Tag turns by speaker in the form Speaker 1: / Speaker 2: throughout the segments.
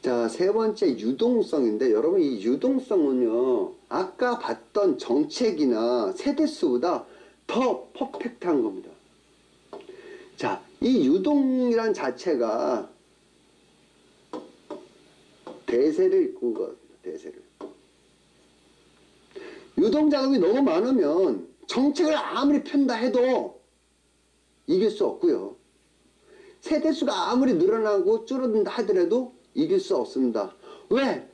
Speaker 1: 자, 세 번째 유동성인데, 여러분 이 유동성은요, 아까 봤던 정책이나 세대수보다 더 퍼펙트한 겁니다. 자, 이 유동이란 자체가 대세를 이끈 겁니다. 대세를. 유동자금이 너무 많으면 정책을 아무리 편다 해도 이길 수 없고요. 세대수가 아무리 늘어나고 줄어든다 하더라도 이길 수 없습니다. 왜?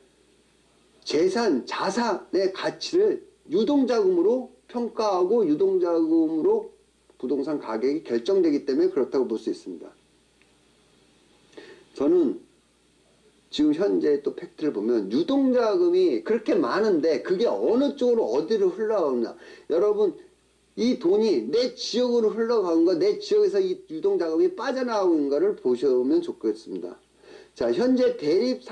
Speaker 1: 재산, 자산의 가치를 유동자금으로 평가하고 유동자금으로 부동산 가격이 결정되기 때문에 그렇다고 볼 수 있습니다. 저는 지금 현재 또 팩트를 보면 유동자금이 그렇게 많은데 그게 어느 쪽으로 어디로 흘러가느냐. 여러분 이 돈이 내 지역으로 흘러가는 거, 내 지역에서 이 유동자금이 빠져나오는 거를 보시면 좋겠습니다. 자, 현재 대립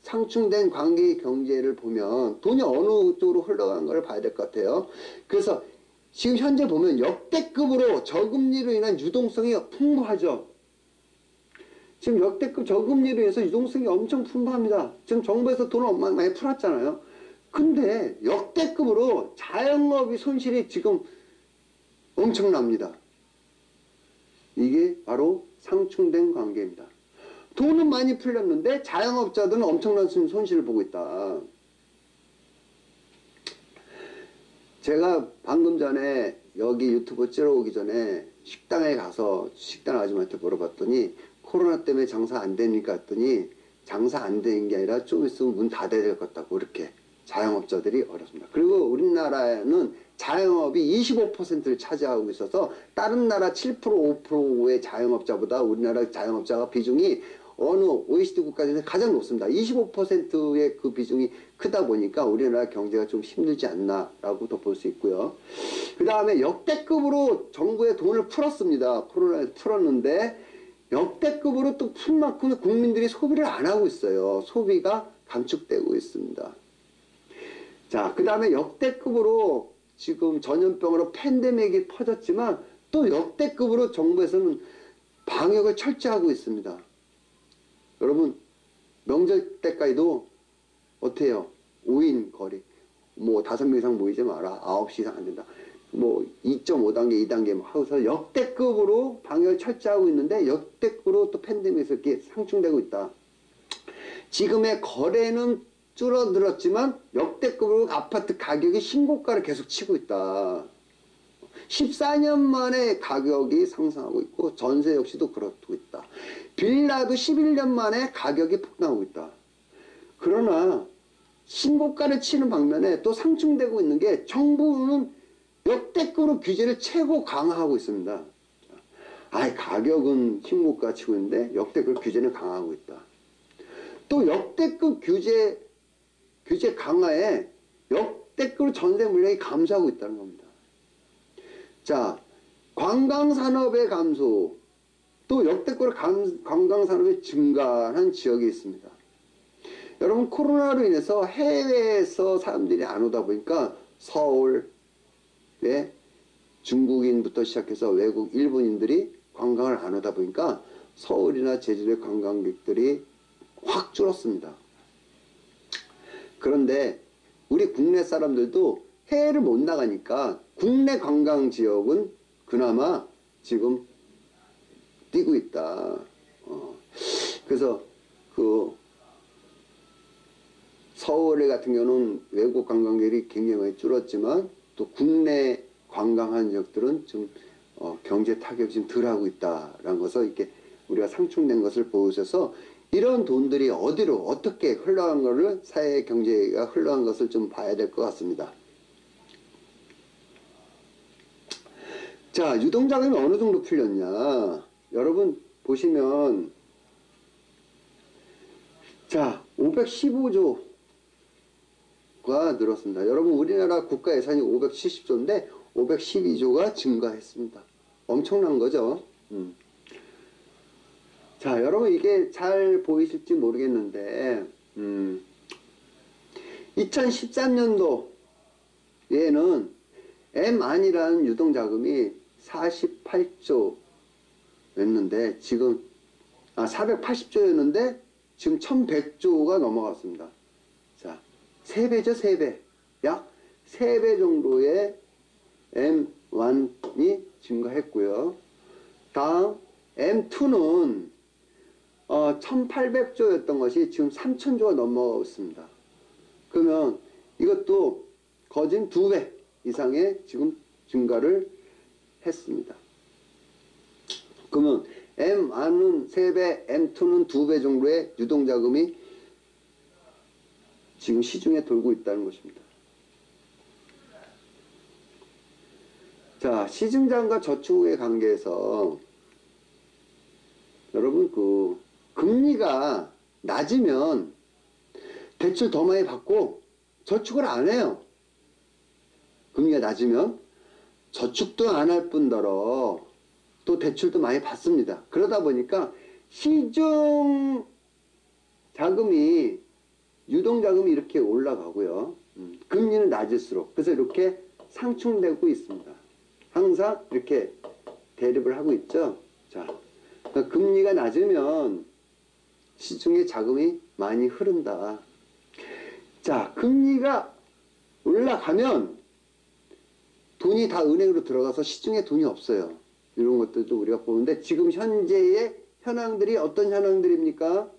Speaker 1: 상충된 관계 경제를 보면 돈이 어느 쪽으로 흘러가는 걸 봐야 될 것 같아요. 그래서 지금 현재 보면 역대급으로 저금리로 인한 유동성이 풍부하죠. 지금 역대급 저금리로 인해서 유동성이 엄청 풍부합니다. 지금 정부에서 돈을 많이 풀었잖아요. 근데 역대급으로 자영업이 손실이 지금 엄청납니다. 이게 바로 상충된 관계입니다. 돈은 많이 풀렸는데 자영업자들은 엄청난 손실을 보고 있다. 제가 방금 전에 여기 유튜브 찍어 오기 전에 식당에 가서 식당 아줌마한테 물어봤더니 코로나 때문에 장사 안 되니까 했더니 장사 안 되는 게 아니라 좀 있으면 문 닫아야 될 것 같다고 이렇게 자영업자들이 어렵습니다. 그리고 우리나라에는 자영업이 25%를 차지하고 있어서 다른 나라 7% 5%의 자영업자보다 우리나라 자영업자가 비중이 어느 OECD 국가 중에서 가장 높습니다. 25%의 그 비중이 크다 보니까 우리나라 경제가 좀 힘들지 않나라고 더 볼 수 있고요. 그 다음에 역대급으로 정부에 돈을 풀었습니다. 코로나에서 풀었는데 역대급으로 또 풀 만큼 국민들이 소비를 안 하고 있어요. 소비가 감축되고 있습니다. 자, 그 다음에 역대급으로 지금 전염병으로 팬데믹이 퍼졌지만 또 역대급으로 정부에서는 방역을 철저하고 있습니다. 여러분 명절 때까지도 어떻게 해요? 5인 거리 뭐 5명 이상 모이지 마라. 9시 이상 안 된다. 뭐 2.5단계 2단계 뭐 하고서 역대급으로 방역을 철저하고 있는데 역대급으로 또 팬데믹에서 이렇게 상충되고 있다. 지금의 거래는 줄어들었지만 역대급으로 아파트 가격이 신고가를 계속 치고 있다. 14년 만에 가격이 상승하고 있고 전세 역시도 그렇고 있다. 빌라도 11년 만에 가격이 폭등하고 있다. 그러나 신고가를 치는 방면에 또 상충되고 있는 게 정부는 역대급으로 규제를 최고 강화하고 있습니다. 가격은 신고가 치고 있는데 역대급 규제는 강화하고 있다. 또 역대급 규제 강화에 역대급으로 전세 물량이 감소하고 있다는 겁니다. 자, 관광산업의 감소, 또 역대급으로 관광산업이 증가한 지역이 있습니다. 여러분 코로나로 인해서 해외에서 사람들이 안 오다 보니까 서울에 중국인부터 시작해서 외국 일본인들이 관광을 안 오다 보니까 서울이나 제주도의 관광객들이 확 줄었습니다. 그런데 우리 국내 사람들도 해외를 못 나가니까 국내 관광 지역은 그나마 지금 뛰고 있다. 그래서 그 서울 같은 경우는 외국 관광객이 굉장히 많이 줄었지만 또 국내 관광한 지역들은 좀 경제 타격이 좀 덜하고 있다라는 것을 이렇게 우리가 상충된 것을 보셔서 이런 돈들이 어디로 어떻게 흘러간 것을 사회 경제가 흘러간 것을 좀 봐야 될 것 같습니다. 자, 유동자금이 어느 정도 풀렸냐? 여러분 보시면 자, 515조가 늘었습니다. 여러분 우리나라 국가 예산이 570조인데 512조가 증가했습니다. 엄청난 거죠. 자, 여러분 이게 잘 보이실지 모르겠는데 2013년도에는 M안이라는 유동자금이 48조였는데 지금 480조였는데 지금 1100조가 넘어갔습니다. 자, 3배죠, 3배. 약 3배 정도의 M1이 증가했고요. 다음 M2는 1800조였던 것이 지금 3000조가 넘어갔습니다. 그러면 이것도 거진 2배 이상의 지금 증가를 했습니다. 그러면 M1은 3배, M2는 2배 정도의 유동자금이 지금 시중에 돌고 있다는 것입니다. 자, 시중자금과 저축의 관계에서 여러분 금리가 낮으면 대출 더 많이 받고 저축을 안 해요. 금리가 낮으면 저축도 안 할 뿐더러 또 대출도 많이 받습니다. 그러다 보니까 시중 자금이 유동자금이 이렇게 올라가고요. 금리는 낮을수록 그래서 이렇게 상충되고 있습니다. 항상 이렇게 대립을 하고 있죠. 자, 그러니까 금리가 낮으면 시중에 자금이 많이 흐른다. 자, 금리가 올라가면 돈이 다 은행으로 들어가서 시중에 돈이 없어요. 이런 것들도 우리가 보는데 지금 현재의 현황들이 어떤 현황들입니까?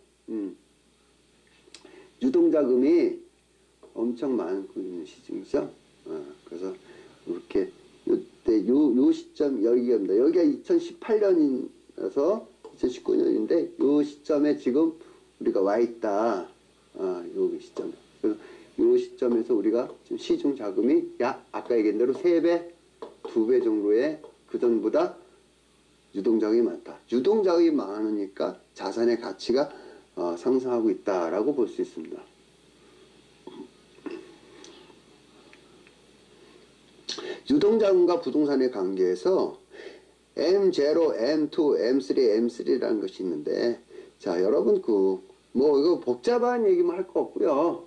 Speaker 1: 유동자금이 엄청 많고 있는 시중이죠. 그래서 이렇게 요때 요 시점 여기입니다. 여기가 2018년이라서 2019년인데 요 시점에 지금 우리가 와 있다. 요 시점. 그래서 요 시점에서 우리가 지금 시중 자금이 약 아까 얘기한 대로 3배, 2배 정도의 그전보다 유동자금이 많다. 유동자금이 많으니까 자산의 가치가 상승하고 있다라고 볼 수 있습니다. 유동자금과 부동산의 관계에서 M0, M2, M3, M3라는 것이 있는데, 자, 여러분, 이거 복잡한 얘기만 할 거 없고요.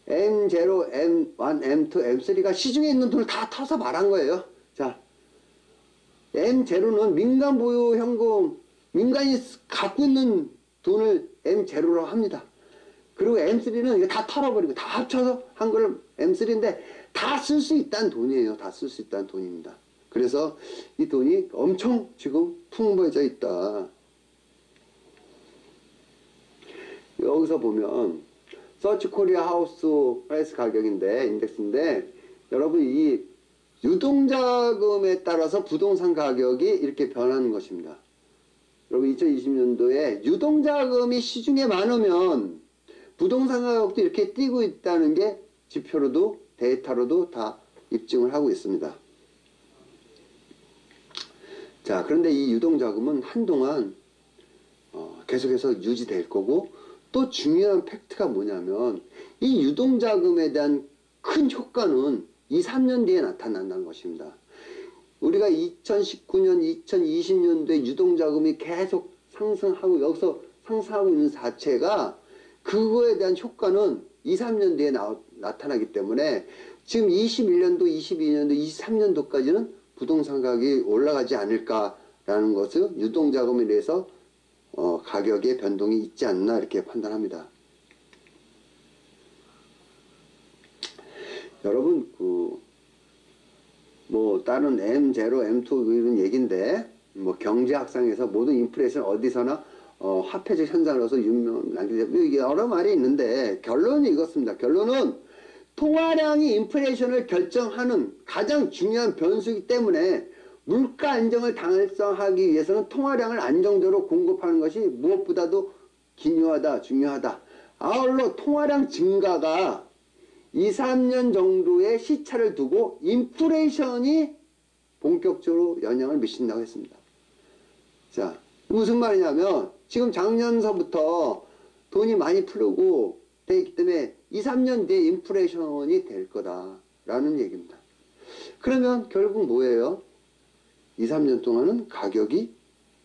Speaker 1: M0, M1, M2, M3가 시중에 있는 돈을 다 터서 말한 거예요. 자, M0는 민간 보유 현금, 민간이 갖고 있는 돈을 M0로 합니다. 그리고 M3는 이거 다 털어버리고 다 합쳐서 한 걸 M3인데 다 쓸 수 있다는 돈이에요. 다 쓸 수 있다는 돈입니다. 그래서 이 돈이 엄청 지금 풍부해져 있다. 여기서 보면 서치 코리아 하우스 프라이스 가격인데 인덱스인데 여러분 이 유동자금에 따라서 부동산 가격이 이렇게 변하는 것입니다. 여러분 2020년도에 유동자금이 시중에 많으면 부동산 가격도 이렇게 뛰고 있다는 게 지표로도 데이터로도 다 입증을 하고 있습니다. 자, 그런데 이 유동자금은 한동안 계속해서 유지될 거고 또 중요한 팩트가 뭐냐면 이 유동자금에 대한 큰 효과는 2, 3년 뒤에 나타난다는 것입니다. 우리가 2019년, 2020년도에 유동자금이 계속 상승하고 여기서 상승하고 있는 자체가 그거에 대한 효과는 2, 3년 뒤에 나타나기 때문에 지금 21년도, 22년도, 23년도까지는 부동산 가격이 올라가지 않을까라는 것을 유동자금에 대해서 가격의 변동이 있지 않나 이렇게 판단합니다. 여러분 다른 M0, M2 이런 얘기인데 경제학상에서 모든 인플레이션 어디서나 화폐적 현상으로서 유명한 여러 말이 있는데 결론이 이것입니다. 결론은 통화량이 인플레이션을 결정하는 가장 중요한 변수이기 때문에 물가 안정을 달성하기 위해서는 통화량을 안정적으로 공급하는 것이 무엇보다도 기묘하다, 중요하다. 아울러 통화량 증가가 2, 3년 정도의 시차를 두고 인플레이션이 본격적으로 영향을 미친다고 했습니다. 자, 무슨 말이냐면 지금 작년서부터 돈이 많이 풀리고 돼 있기 때문에 2, 3년 뒤에 인플레이션이 될 거다라는 얘기입니다. 그러면 결국 뭐예요? 2, 3년 동안은 가격이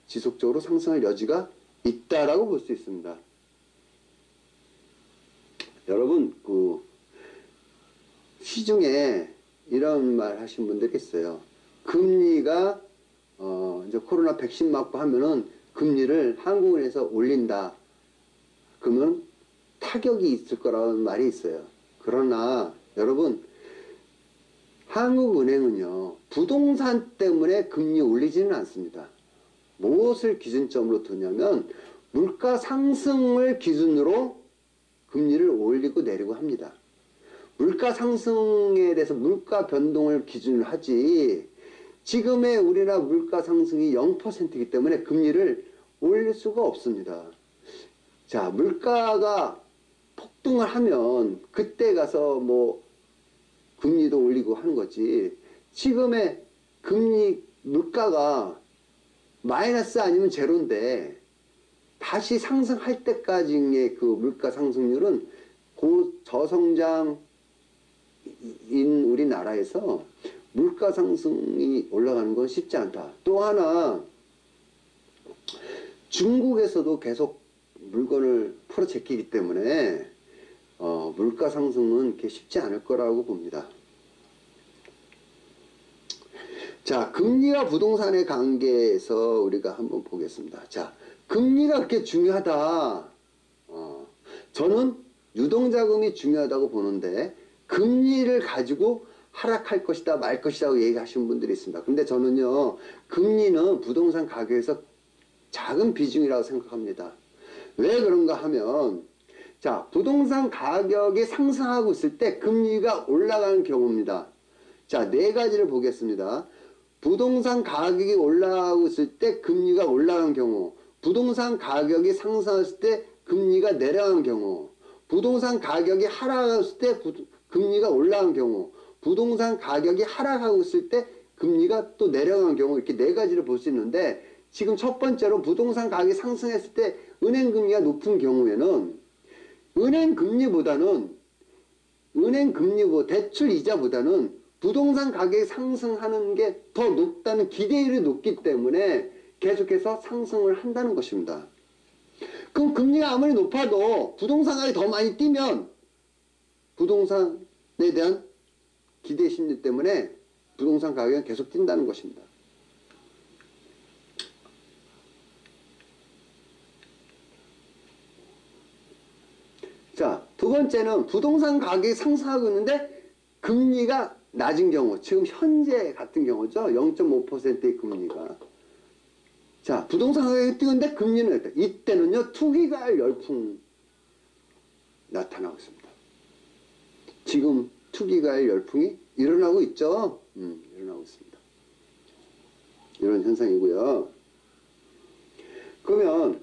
Speaker 1: 지속적으로 상승할 여지가 있다라고 볼 수 있습니다. 여러분 시중에 이런 말 하신 분들이 있어요. 금리가 이제 코로나 백신 맞고 하면은 금리를 한국은행에서 올린다. 그러면 타격이 있을 거라는 말이 있어요. 그러나 여러분, 한국은행은요 부동산 때문에 금리 올리지는 않습니다. 무엇을 기준점으로 두냐면 물가 상승을 기준으로 금리를 올리고 내리고 합니다. 물가 상승에 대해서 물가 변동을 기준으로 하지, 지금의 우리나라 물가 상승이 0%이기 때문에 금리를 올릴 수가 없습니다. 자, 물가가 폭등을 하면 그때 가서 뭐 금리도 올리고 하는 거지, 지금의 금리 물가가 마이너스 아니면 제로인데 다시 상승할 때까지의 그 물가 상승률은 고저성장인 우리나라에서 물가 상승이 올라가는 건 쉽지 않다. 또 하나, 중국에서도 계속 물건을 풀어 제끼기 때문에 물가 상승은 그렇게 쉽지 않을 거라고 봅니다. 자, 금리와 부동산의 관계에서 우리가 한번 보겠습니다. 자, 금리가 그렇게 중요하다. 저는 유동자금이 중요하다고 보는데 금리를 가지고 하락할 것이다 말 것이라고 얘기하시는 분들이 있습니다. 근데 저는요, 금리는 부동산 가격에서 작은 비중이라고 생각합니다. 왜 그런가 하면, 자, 부동산 가격이 상승하고 있을 때 금리가 올라가는 경우입니다. 자, 네 가지를 보겠습니다. 부동산 가격이 올라가고 있을 때 금리가 올라가는 경우, 부동산 가격이 상승했을 때 금리가 내려가는 경우, 부동산 가격이 하락하고 있을 때 금리가 올라가는 경우, 부동산 가격이 하락하고 있을 때 금리가 또 내려가는 경우, 이렇게 네 가지를 볼 수 있는데, 지금 첫 번째로 부동산 가격이 상승했을 때 은행 금리가 높은 경우에는 은행 금리보다는 대출 이자보다는 부동산 가격이 상승하는 게 더 높다는 기대율이 높기 때문에 계속해서 상승을 한다는 것입니다. 그럼 금리가 아무리 높아도 부동산 가격이 더 많이 뛰면 부동산에 대한 기대 심리 때문에 부동산 가격은 계속 뛴다는 것입니다. 자, 두 번째는 부동산 가격이 상승하고 있는데 금리가 낮은 경우, 지금 현재 같은 경우죠. 0.5%의 금리가. 자, 부동산 가격이 뛰는데 금리는 낮다. 이때는요, 투기가 열풍 나타나고 있습니다. 지금 투기가 열풍이 일어나고 있죠. 일어나고 있습니다. 이런 현상이고요. 그러면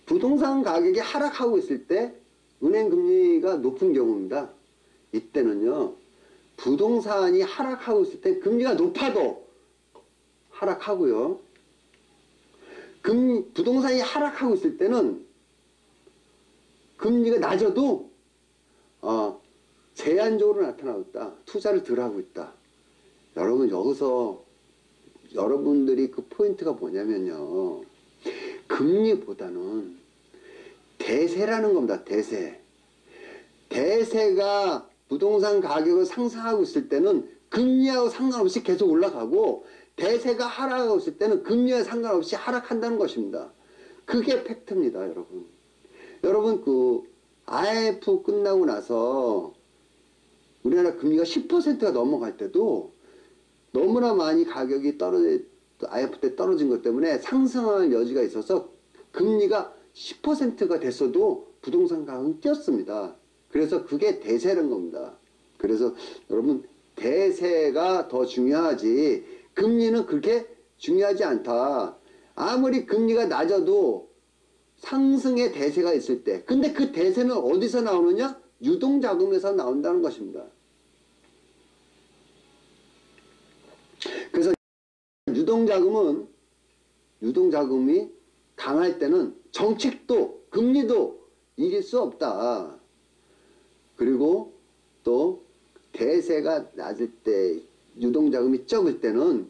Speaker 1: 부동산 가격이 하락하고 있을 때 은행 금리가 높은 경우입니다. 이때는요, 부동산이 하락하고 있을 때 금리가 높아도 하락하고요. 부동산이 하락하고 있을 때는 금리가 낮아도 제한적으로 나타나고 있다. 투자를 덜 하고 있다. 여러분, 여기서 여러분들이 그 포인트가 뭐냐면요, 금리보다는 대세라는 겁니다. 대세가 부동산 가격을 상승하고 있을 때는 금리하고 상관없이 계속 올라가고, 대세가 하락하고 있을 때는 금리와 상관없이 하락한다는 것입니다. 그게 팩트입니다, 여러분. 여러분, 그 IMF 끝나고 나서 우리나라 금리가 10%가 넘어갈 때도 너무나 많이 가격이 IMF 때 떨어진 것 때문에 상승할 여지가 있어서 금리가 10%가 됐어도 부동산 가격은 뛰었습니다. 그래서 그게 대세라는 겁니다. 그래서 여러분, 대세가 더 중요하지 금리는 그렇게 중요하지 않다. 아무리 금리가 낮아도 상승의 대세가 있을 때, 근데 그 대세는 어디서 나오느냐? 유동자금에서 나온다는 것입니다. 그래서 유동자금이 강할 때는 정책도 금리도 이길 수 없다. 그리고 또 대세가 낮을 때, 유동자금이 적을 때는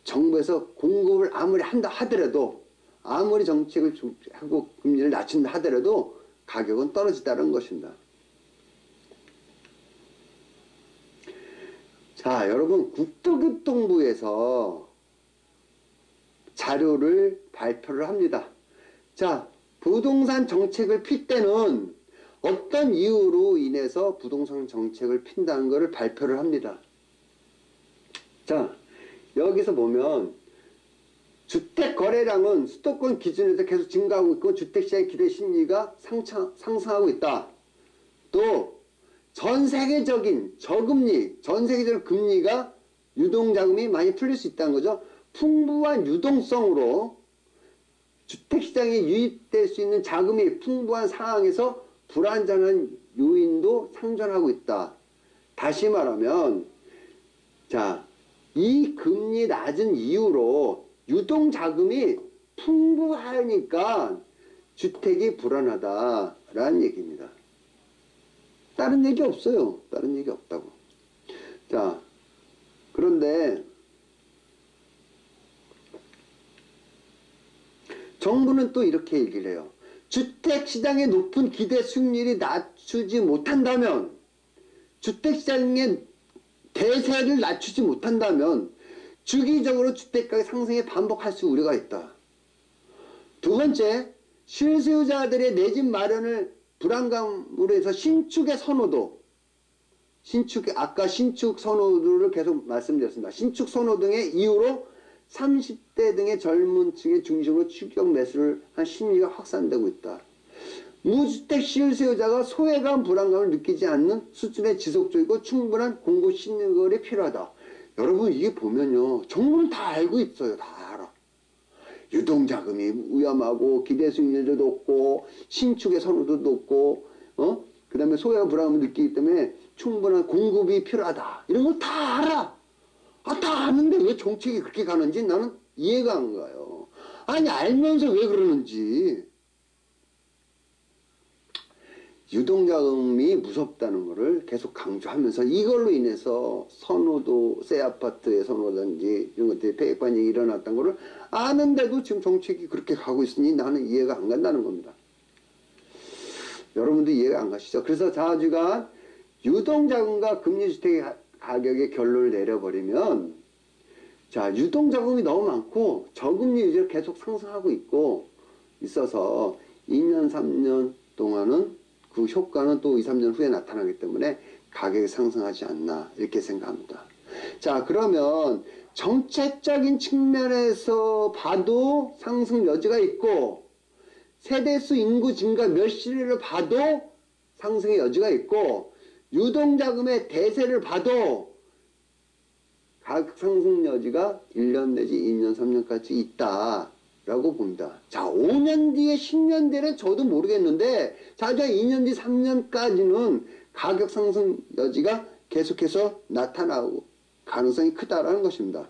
Speaker 1: 정부에서 공급을 아무리 한다 하더라도, 아무리 정책을 하고 금리를 낮춘다 하더라도 가격은 떨어진다는 것입니다. 자, 여러분, 국토교통부에서 자료를 발표를 합니다. 자, 부동산 정책을 필 때는 어떤 이유로 인해서 부동산 정책을 핀다는 것을 발표를 합니다. 자, 여기서 보면 주택 거래량은 수도권 기준에서 계속 증가하고 있고 주택시장의 기대 심리가 상승하고 있다. 또 전 세계적인 저금리, 전 세계적인 금리가 유동자금이 많이 풀릴 수 있다는 거죠. 풍부한 유동성으로 주택시장에 유입될 수 있는 자금이 풍부한 상황에서 불안정한 요인도 상존하고 있다. 다시 말하면, 자, 이 금리 낮은 이유로 유동자금이 풍부하니까 주택이 불안하다라는 얘기입니다. 다른 얘기 없어요. 다른 얘기 없다고. 자, 그런데 정부는 또 이렇게 얘기를 해요. 주택시장의 높은 기대 수익률이 낮추지 못한다면, 주택시장의 대세를 낮추지 못한다면 주기적으로 주택가격 상승에 반복할 수 우려가 있다. 두 번째, 실수요자들의 내 집 마련을 불안감으로 해서 신축의 선호도, 아까 신축 선호도를 계속 말씀드렸습니다. 신축 선호 등의 이유로 30대 등의 젊은 층의 중심으로 추격 매수를 한 심리가 확산되고 있다. 무주택 실수요자가 소외감, 불안감을 느끼지 않는 수준의 지속적이고 충분한 공급 시설이 필요하다. 여러분, 이게 보면요, 정부는 다 알고 있어요. 다 알아. 유동자금이 위험하고 기대 수익률도 높고 신축의 선호도 높고 그 다음에 소외와 불안감을 느끼기 때문에 충분한 공급이 필요하다. 이런 걸 다 알아. 다 아는데 왜 정책이 그렇게 가는지 나는 이해가 안 가요. 아니, 알면서 왜 그러는지. 유동자금이 무섭다는 것을 계속 강조하면서 이걸로 인해서 선호도, 새 아파트의 선호라든지 이런 것들이 폐익 반영이 일어났다는 것을 아는데도 지금 정책이 그렇게 가고 있으니 나는 이해가 안 간다는 겁니다. 여러분도 이해가 안 가시죠? 그래서 좌지간 유동자금과 금리주택의 가격의 결론을 내려버리면, 자, 유동자금이 너무 많고 저금리 위주로 계속 상승하고 있어서 2년, 3년 동안은 그 효과는 또 2, 3년 후에 나타나기 때문에 가격이 상승하지 않나 이렇게 생각합니다. 자, 그러면 정책적인 측면에서 봐도 상승 여지가 있고 세대수 인구 증가 몇 시를 봐도 상승의 여지가 있고 유동자금의 대세를 봐도 가격 상승 여지가 1년 내지 2년, 3년까지 있다. 라고 봅니다. 자, 5년 뒤에 10년 뒤에는 저도 모르겠는데, 자, 2년 뒤 3년까지는 가격 상승 여지가 계속해서 나타나고 가능성이 크다라는 것입니다.